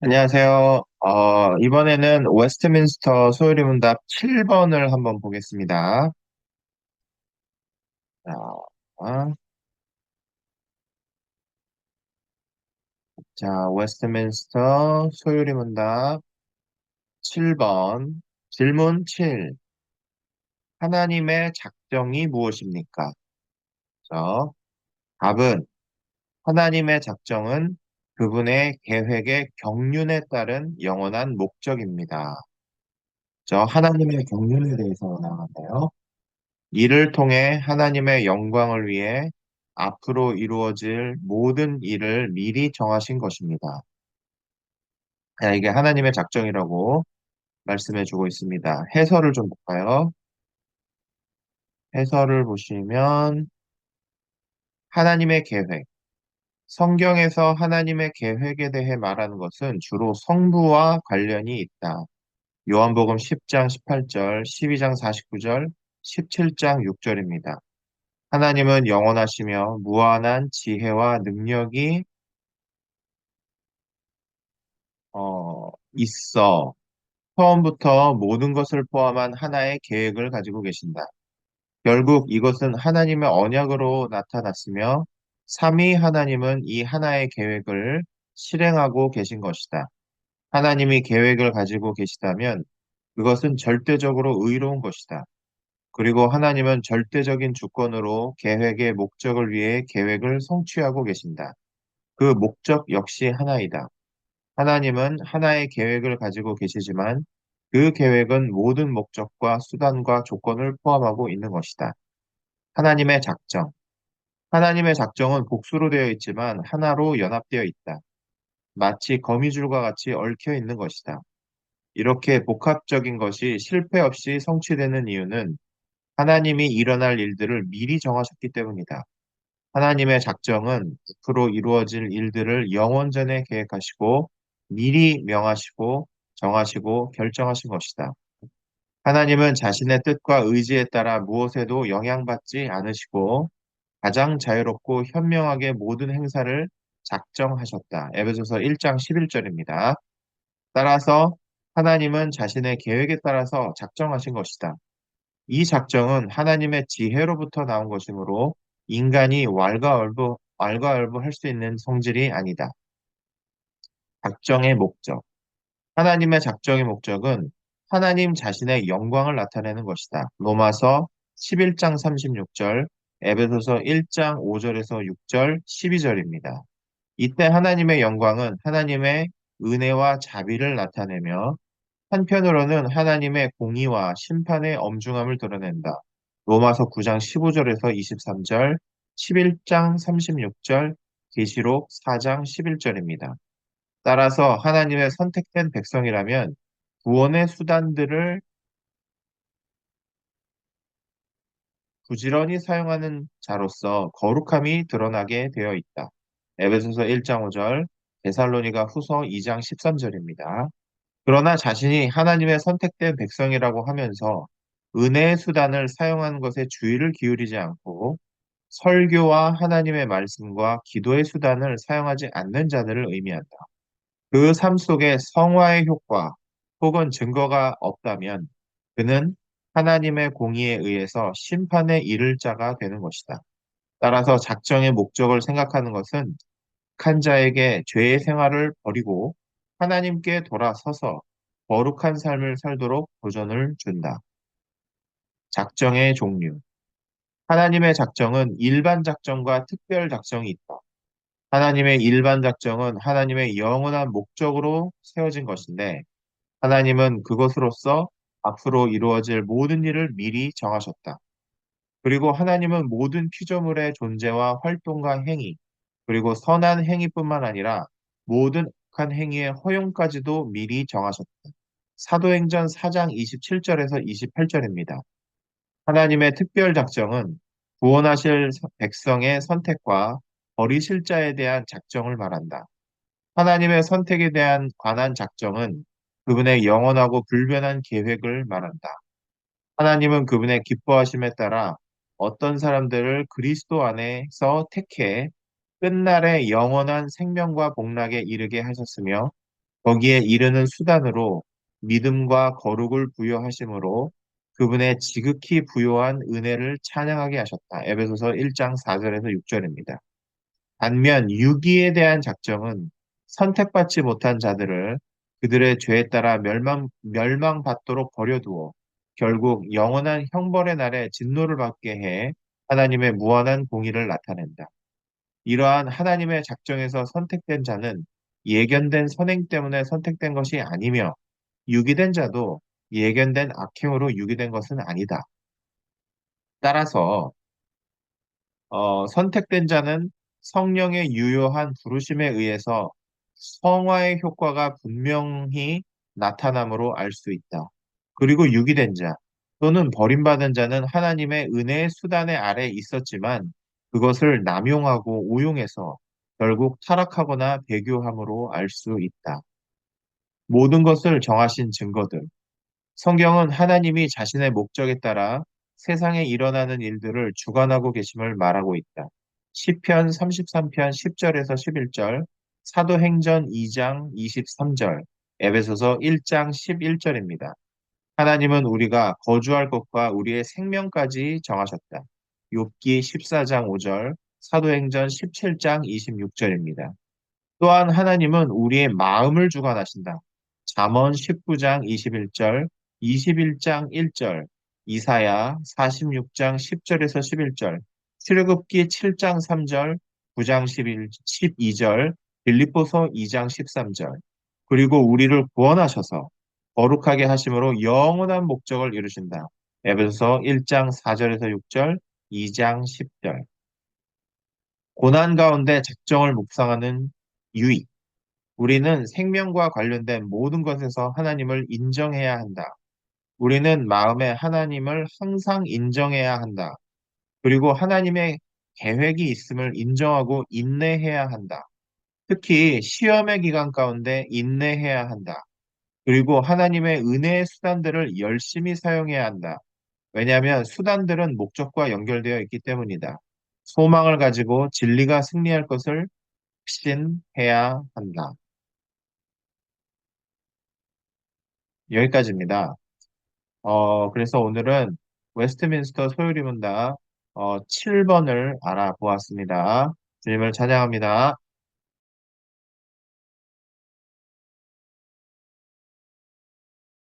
안녕하세요. 이번에는 웨스트민스터 소요리 문답 7번을 한번 보겠습니다. 자, 어, 웨스트민스터 소요리 문답 7번. 질문 7. 하나님의 작정이 무엇입니까? 저, 답은 하나님의 작정은 그분의 계획의 경륜에 따른 영원한 목적입니다. 하나님의 경륜에 대해서 나왔네요. 이를 통해 하나님의 영광을 위해 앞으로 이루어질 모든 일을 미리 정하신 것입니다. 이게 하나님의 작정이라고 말씀해 주고 있습니다. 해설을 좀 볼까요? 해설을 보시면 하나님의 계획. 성경에서 하나님의 계획에 대해 말하는 것은 주로 성부와 관련이 있다. 요한복음 10장 18절, 12장 49절, 17장 6절입니다. 하나님은 영원하시며 무한한 지혜와 능력이 있어 처음부터 모든 것을 포함한 하나의 계획을 가지고 계신다. 결국 이것은 하나님의 언약으로 나타났으며 삼위 하나님은 이 하나의 계획을 실행하고 계신 것이다. 하나님이 계획을 가지고 계시다면 그것은 절대적으로 의로운 것이다. 그리고 하나님은 절대적인 주권으로 계획의 목적을 위해 계획을 성취하고 계신다. 그 목적 역시 하나이다. 하나님은 하나의 계획을 가지고 계시지만 그 계획은 모든 목적과 수단과 조건을 포함하고 있는 것이다. 하나님의 작정. 하나님의 작정은 복수로 되어 있지만 하나로 연합되어 있다. 마치 거미줄과 같이 얽혀 있는 것이다. 이렇게 복합적인 것이 실패 없이 성취되는 이유는 하나님이 일어날 일들을 미리 정하셨기 때문이다. 하나님의 작정은 앞으로 이루어질 일들을 영원전에 계획하시고 미리 명하시고 정하시고 결정하신 것이다. 하나님은 자신의 뜻과 의지에 따라 무엇에도 영향받지 않으시고 가장 자유롭고 현명하게 모든 행사를 작정하셨다. 에베소서 1장 11절입니다. 따라서 하나님은 자신의 계획에 따라서 작정하신 것이다. 이 작정은 하나님의 지혜로부터 나온 것이므로 인간이 왈가왈부할 수 있는 성질이 아니다. 작정의 목적. 하나님의 작정의 목적은 하나님 자신의 영광을 나타내는 것이다. 로마서 11장 36절, 에베소서 1장 5절에서 6절, 12절입니다. 이때 하나님의 영광은 하나님의 은혜와 자비를 나타내며 한편으로는 하나님의 공의와 심판의 엄중함을 드러낸다. 로마서 9장 15절에서 23절, 11장 36절, 계시록 4장 11절입니다. 따라서 하나님의 선택된 백성이라면 구원의 수단들을 부지런히 사용하는 자로서 거룩함이 드러나게 되어 있다. 에베소서 1장 5절, 데살로니가 후서 2장 13절입니다. 그러나 자신이 하나님의 선택된 백성이라고 하면서 은혜의 수단을 사용하는 것에 주의를 기울이지 않고 설교와 하나님의 말씀과 기도의 수단을 사용하지 않는 자들을 의미한다. 그 삶 속에 성화의 효과 혹은 증거가 없다면 그는 하나님의 공의에 의해서 심판에 이를 자가 되는 것이다. 따라서 작정의 목적을 생각하는 것은 한 자에게 죄의 생활을 버리고 하나님께 돌아서서 거룩한 삶을 살도록 도전을 준다. 작정의 종류. 하나님의 작정은 일반 작정과 특별 작정이 있다. 하나님의 일반 작정은 하나님의 영원한 목적으로 세워진 것인데 하나님은 그것으로서 앞으로 이루어질 모든 일을 미리 정하셨다. 그리고 하나님은 모든 피조물의 존재와 활동과 행위, 그리고 선한 행위뿐만 아니라 모든 악한 행위의 허용까지도 미리 정하셨다. 사도행전 4장 27절에서 28절입니다. 하나님의 특별 작정은 구원하실 백성의 선택과 버리실 자에 대한 작정을 말한다. 하나님의 선택에 대한 관한 작정은 그분의 영원하고 불변한 계획을 말한다. 하나님은 그분의 기뻐하심에 따라 어떤 사람들을 그리스도 안에서 택해 끝날에 영원한 생명과 복락에 이르게 하셨으며 거기에 이르는 수단으로 믿음과 거룩을 부여하심으로 그분의 지극히 부요한 은혜를 찬양하게 하셨다. 에베소서 1장 4절에서 6절입니다. 반면 유기에 대한 작정은 선택받지 못한 자들을 그들의 죄에 따라 멸망받도록 버려두어 결국 영원한 형벌의 날에 진노를 받게 해 하나님의 무한한 공의를 나타낸다. 이러한 하나님의 작정에서 선택된 자는 예견된 선행 때문에 선택된 것이 아니며 유기된 자도 예견된 악행으로 유기된 것은 아니다. 따라서 선택된 자는 성령의 유효한 부르심에 의해서 성화의 효과가 분명히 나타남으로 알 수 있다. 그리고 유기된 자 또는 버림받은 자는 하나님의 은혜의 수단의 아래 있었지만 그것을 남용하고 오용해서 결국 타락하거나 배교함으로 알 수 있다. 모든 것을 정하신 증거들. 성경은 하나님이 자신의 목적에 따라 세상에 일어나는 일들을 주관하고 계심을 말하고 있다. 시편 33편 10절에서 11절, 사도행전 2장 23절, 에베소서 1장 11절입니다. 하나님은 우리가 거주할 것과 우리의 생명까지 정하셨다. 욥기 14장 5절, 사도행전 17장 26절입니다. 또한 하나님은 우리의 마음을 주관하신다. 잠언 19장 21절, 21장 1절, 이사야 46장 10절에서 11절, 출애굽기 7장 3절, 9장 12절, 빌립보서 2장 13절, 그리고 우리를 구원하셔서 거룩하게 하심으로 영원한 목적을 이루신다. 에베소서 1장 4절에서 6절, 2장 10절. 고난 가운데 작정을 묵상하는 유익. 우리는 생명과 관련된 모든 것에서 하나님을 인정해야 한다. 우리는 마음에 하나님을 항상 인정해야 한다. 그리고 하나님의 계획이 있음을 인정하고 인내해야 한다. 특히 시험의 기간 가운데 인내해야 한다. 그리고 하나님의 은혜의 수단들을 열심히 사용해야 한다. 왜냐하면 수단들은 목적과 연결되어 있기 때문이다. 소망을 가지고 진리가 승리할 것을 확신해야 한다. 여기까지입니다. 그래서 오늘은 웨스트민스터 소유리 문답 7번을 알아보았습니다. 주님을 찬양합니다.